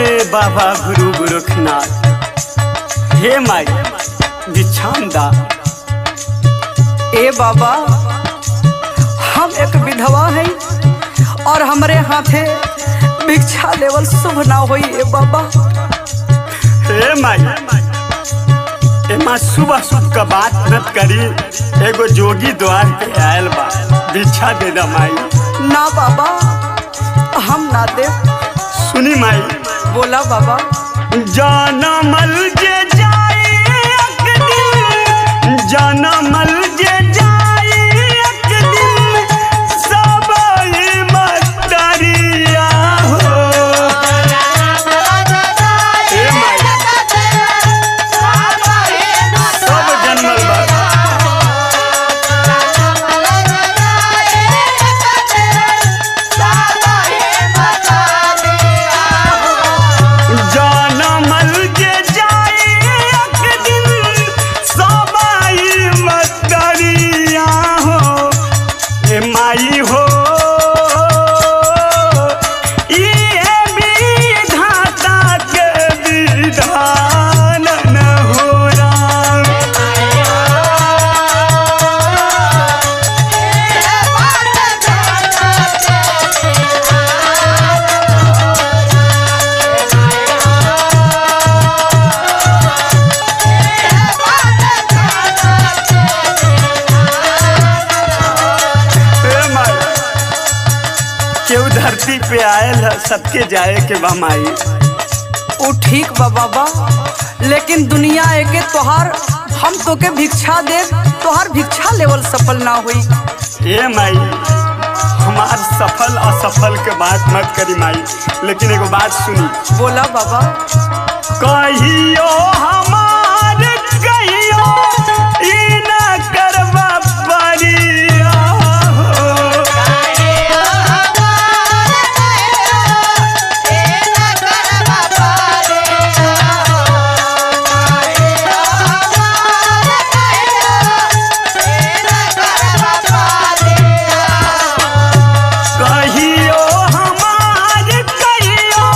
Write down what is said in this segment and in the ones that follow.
बाबा गुरु गोरखनाथ हे माई भिक्षांदा। ए बाबा हम एक विधवा है और हमरे हाथे भिक्षा लेवल शुभ ना होई। ए बाबा हे माई एमा सुबह सुबह का बात मत करी। एगो जोगी द्वार पे आयल बा, भिक्षा दे दा माई। ना बाबा हम ना दे। सुनी माई बोला बाबा। जाना मल जे जाए एक दिन, जाना मल जे जाए एक दिन, सब मतरिया हो। ए माई सब जन्मल बा। माई हो ये विधाता के विधान न हो राम। केहू धरती पे आयल है, सबके जाए के बा माई। ओ ठीक बा बाबा, लेकिन दुनिया एके तोहार हम तोके भिक्षा दे, तोहार भिक्षा लेवल सफल ना हुई। ए माई हमार सफल असफल के बात मत करी माई, लेकिन एगो बात सुनी। बोला बाबा। कहियो हमार कहियो ई न करवा परिया हो। कहियो हमार कहियो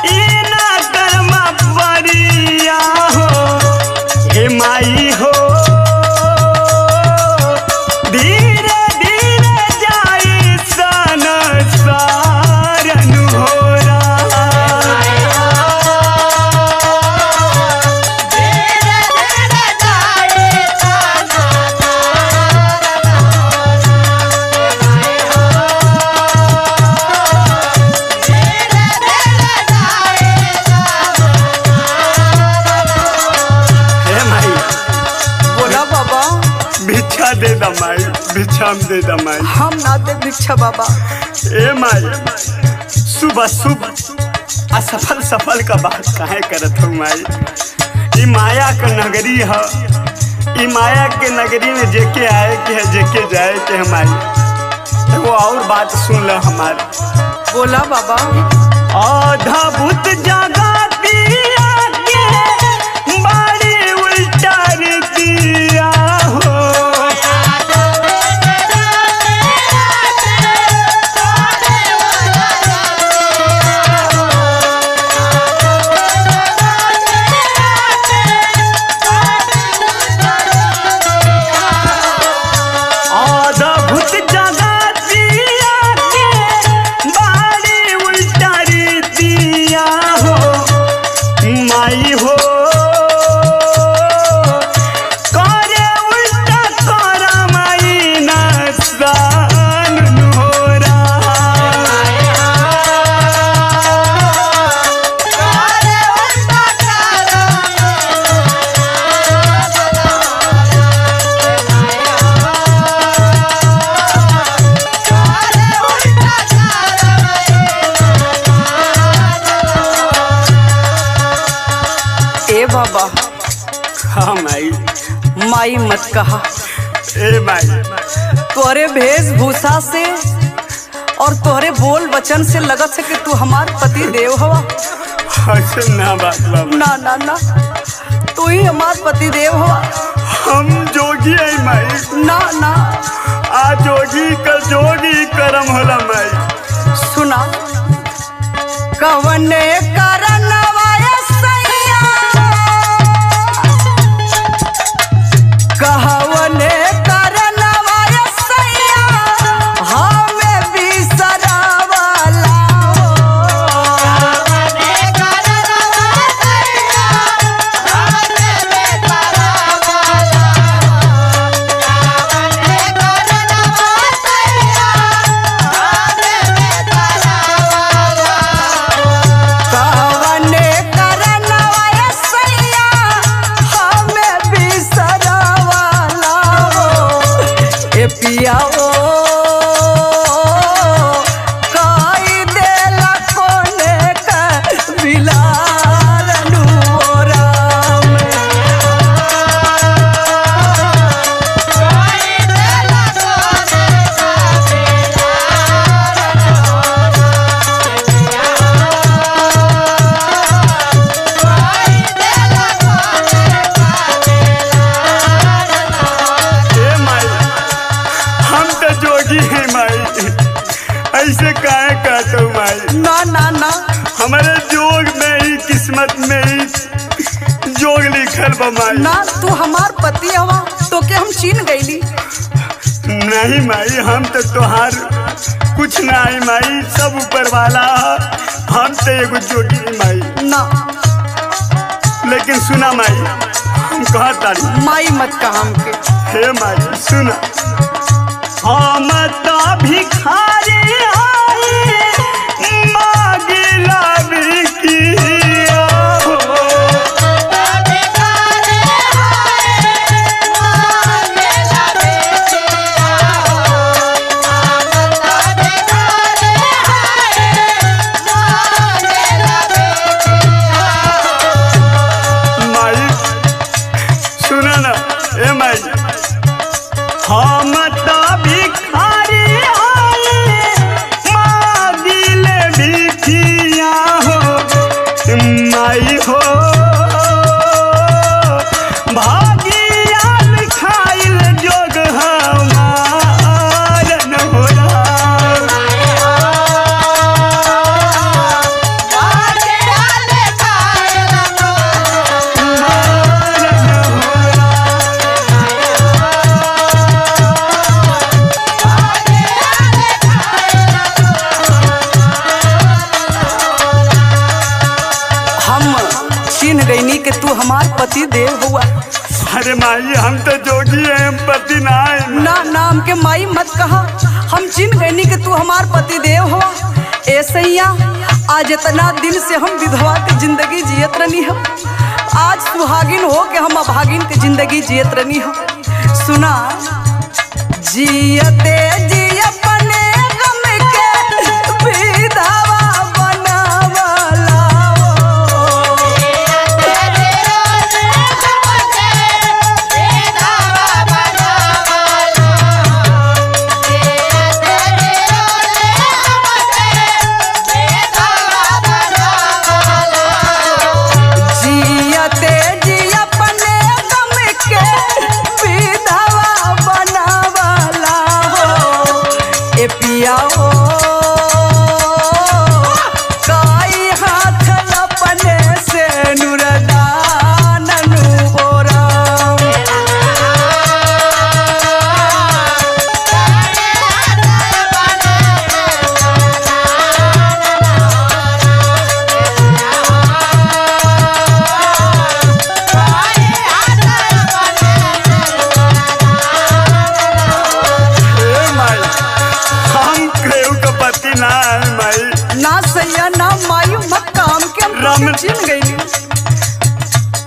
ई न करवा परिया हो। हे माई हो धीरे धीरे जाई सन सारन हो भिक्षा दे दा माई, भिक्षा दे दा माई। हम ना दे भिक्षा बाबा। ए माई सुबह सुबह असफल सफल का बात काहे करत हो माई। ई माया का नगरी है, ई माया के नगरी में जेके आए के है, जेके जाए के है माई। एगो और बात सुन लो हमार। बोला बाबा। आधा भूत जागा दिया के बारी उल्टा दिया हो। आधा भूत जगा दिया के बारी उल्टा दिया हो। माई हो करे उल्टा करा माई नसान हो ए बाबा। हाँ माई। माई मत कहा। ए माई तोहरे वेशभूषा से और तोहरे बोल वचन से लगत है कि तू हमार पति देव हवा। ऐसे ना बात बाबा। ना ना ना तू ही हमार पति देव हवा। हम जोगी है माई। ना ना आ जोगी का जोगी करम होला माई। सुना कवने कारण किस्मत में ही जोग लिखल बा माई। ना तू हमार पति हवा तो के हम चीन गईली। नहीं माई, हम तो तोहार कुछ ना आई माई, सब ऊपर वाला। हम तो एगो जोगी माई ना। लेकिन सुना माई, हम कहा तारी माई मत कहा हमके। हे माई सुना, हम तो भिखारी आई मांगिला भिखिया हो। माई सुना ना, ए माई हम तो भिखारी आई मांगिले भिखिया हो। माई हो भागिया लिखाइल जोग हमार न होला। चीन गईनी के तू हमार पति देव हुआ। अरे माई हम तो जोगी हैं, पति ना है। ना नाम के माई मत कहा, हम चीन गईनी के तू हमार पति देव हुआ। ऐसैया आज इतना दिन से हम विधवा के जिंदगी जियत रही हम, आज सुहागिन हो के हम अभागिन के जिंदगी जियत रही हम। सुना, जियते जी अपने गम के विधवा बनावला।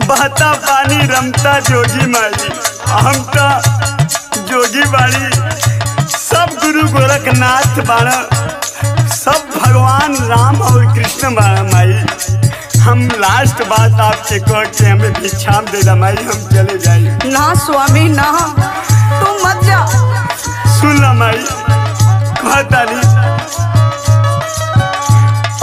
बहता पानी रमता जोगी माई, हम तो जोगी बाड़ी। सब गुरु गोरखनाथ बाड़ा, सब भगवान राम और कृष्ण बाड़ा माई। हम लास्ट बात आपसे कह के हमें भिक्षा दे दा माई, हम चले जाए। ना स्वामी ना, तू मत जा। सुन ला माई, कहता नहीं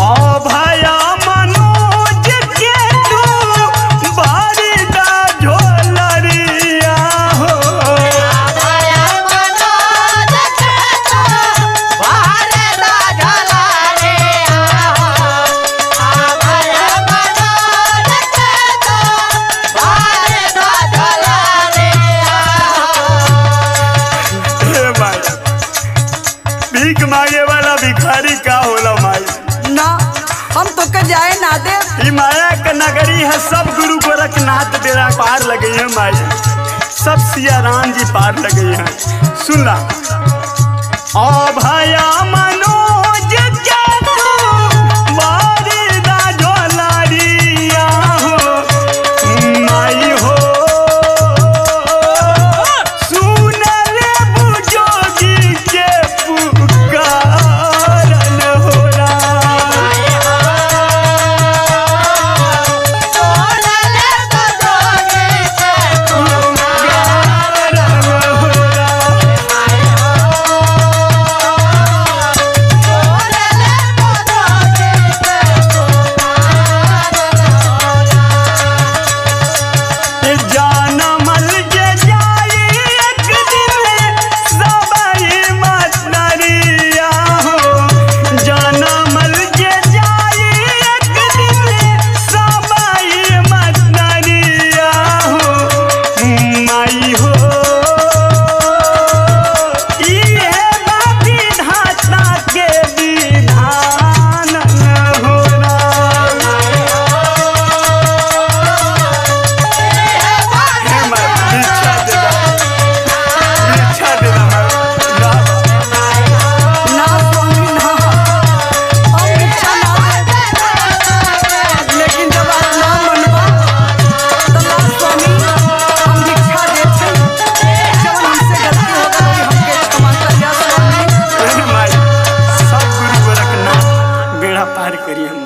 ओ भया मनोज के तू बारी दा झोलरिया हो। हे माई, भीख मांगे वाला भिखारी का होला माई? ना, हम तो के जाए ना दे। ई माया का नगरी है, सब गुरु गोरखनाथ बेड़ा पार लगे हैं माई, सब सिया राम जी पार लगे हैं। सुन ला, ओ भया मनोज के तू बारी दा झोलरिया हो। माई हो सुन ले बुझोगी के पुकारन होला। करिए